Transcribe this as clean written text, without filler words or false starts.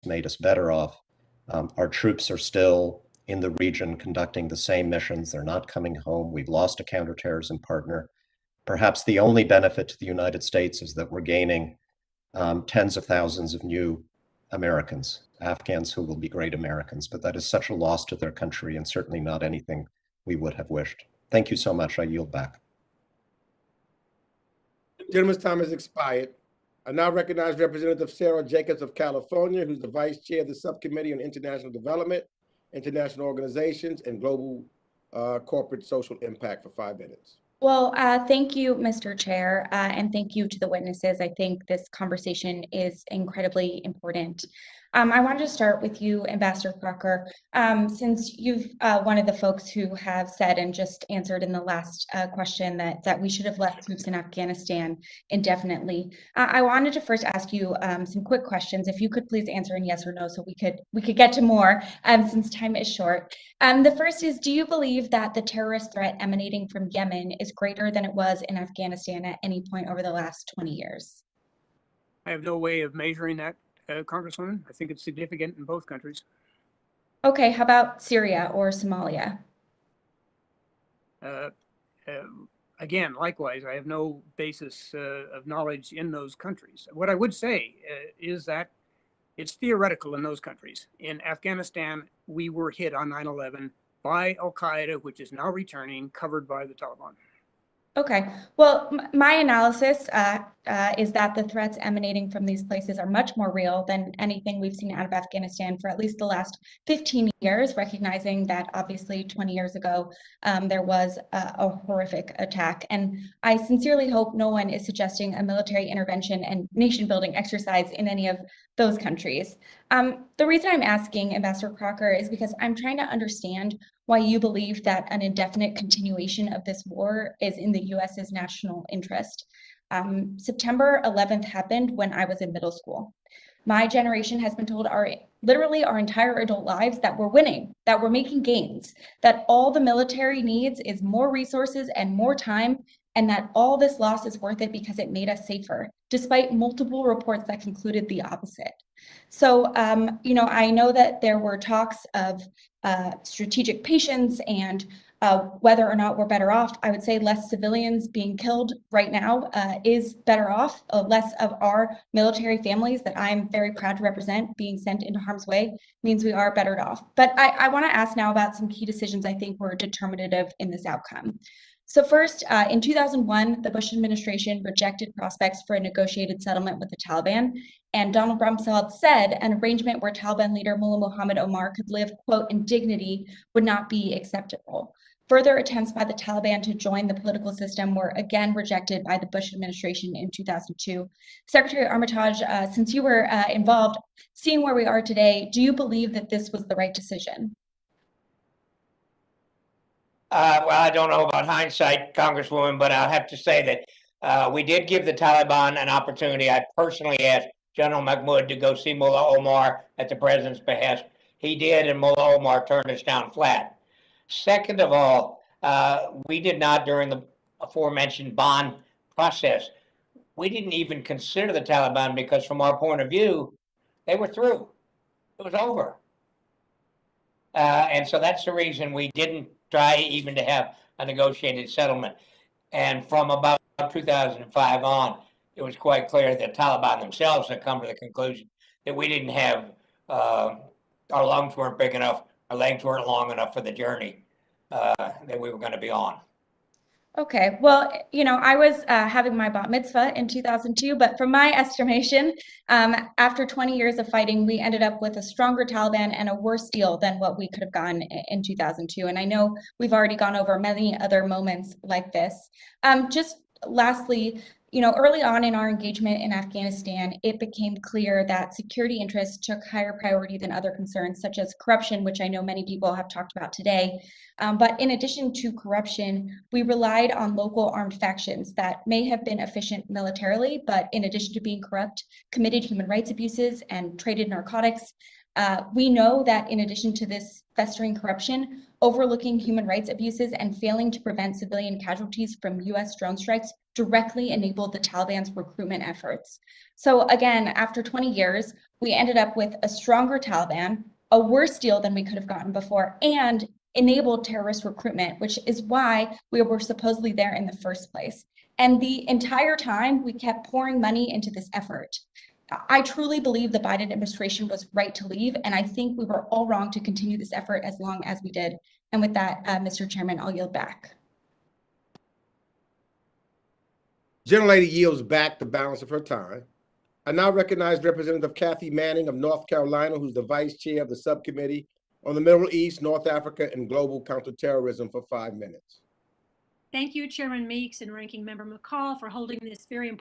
made us better off. Our troops are still in the region conducting the same missions. They're not coming home. We've lost a counterterrorism partner. Perhaps the only benefit to the United States is that we're gaining tens of thousands of new Americans, Afghans who will be great Americans, but that is such a loss to their country and certainly not anything we would have wished. Thank you so much. I yield back. Gentleman's time has expired. I now recognize Representative Sara Jacobs of California, who's the Vice Chair of the Subcommittee on International Development, International Organizations, and Global Corporate Social Impact, for 5 minutes. Well, thank you, Mr. Chair, and thank you to the witnesses. I think this conversation is incredibly important. I wanted to start with you, Ambassador Crocker, since you've one of the folks who have said and just answered in the last question that we should have left troops in Afghanistan indefinitely. I wanted to first ask you some quick questions. If you could please answer in yes or no, so we could get to more since time is short. The first is, do you believe that the terrorist threat emanating from Yemen is greater than it was in Afghanistan at any point over the last 20 years? I have no way of measuring that, Congresswoman. I think it's significant in both countries. Okay, how about Syria or Somalia? Again, likewise, I have no basis of knowledge in those countries. What I would say is that it's theoretical in those countries. In Afghanistan, we were hit on 9/11 by Al-Qaeda, which is now returning, covered by the Taliban. Okay, well, my analysis is that the threats emanating from these places are much more real than anything we've seen out of Afghanistan for at least the last 15 years, recognizing that obviously 20 years ago, there was a horrific attack. And I sincerely hope no one is suggesting a military intervention and nation building exercise in any of those countries. The reason I'm asking, Ambassador Crocker, is because I'm trying to understand why you believe that an indefinite continuation of this war is in the US's national interest. September 11th happened when I was in middle school. My generation has been told literally our entire adult lives that we're winning, that we're making gains, that all the military needs is more resources and more time, and that all this loss is worth it because it made us safer, despite multiple reports that concluded the opposite. So, I know that there were talks of strategic patience and whether or not we're better off. I would say less civilians being killed right now is better off. Less of our military families that I'm very proud to represent being sent into harm's way means we are better off. But I want to ask now about some key decisions I think were determinative in this outcome. So first, in 2001, the Bush administration rejected prospects for a negotiated settlement with the Taliban, and Donald Rumsfeld said an arrangement where Taliban leader Mullah Muhammad Omar could live, quote, in dignity would not be acceptable. Further attempts by the Taliban to join the political system were again rejected by the Bush administration in 2002. Secretary Armitage, since you were involved, seeing where we are today, do you believe that this was the right decision? Well, I don't know about hindsight, Congresswoman, but I'll have to say that we did give the Taliban an opportunity. I personally asked General Mahmoud to go see Mullah Omar at the president's behest. He did, and Mullah Omar turned us down flat. Second of all, we did not, during the aforementioned bond process, we didn't even consider the Taliban because from our point of view, they were through. It was over. And so that's the reason we didn't try even to have a negotiated settlement. And from about 2005 on, it was quite clear that Taliban themselves had come to the conclusion that we didn't have, our lungs weren't big enough, our legs weren't long enough for the journey that we were going to be on. Okay, well, I was having my bat mitzvah in 2002, but from my estimation, after 20 years of fighting, we ended up with a stronger Taliban and a worse deal than what we could have gotten in 2002. And I know we've already gone over many other moments like this. Just lastly, early on in our engagement in Afghanistan, it became clear that security interests took higher priority than other concerns, such as corruption, which I know many people have talked about today. But in addition to corruption, we relied on local armed factions that may have been efficient militarily, but in addition to being corrupt, committed human rights abuses and traded narcotics. We know that in addition to this festering corruption, overlooking human rights abuses and failing to prevent civilian casualties from US drone strikes directly enabled the Taliban's recruitment efforts. So again, after 20 years, we ended up with a stronger Taliban, a worse deal than we could have gotten before, and enabled terrorist recruitment, which is why we were supposedly there in the first place. And the entire time, we kept pouring money into this effort. I truly believe the Biden administration was right to leave, and I think we were all wrong to continue this effort as long as we did. And with that, Mr. Chairman, I'll yield back. Gentlelady yields back the balance of her time. I now recognize Representative Kathy Manning of North Carolina, who's the Vice Chair of the Subcommittee on the Middle East, North Africa, and Global Counterterrorism for 5 minutes. Thank you, Chairman Meeks and Ranking Member McCall, for holding this very important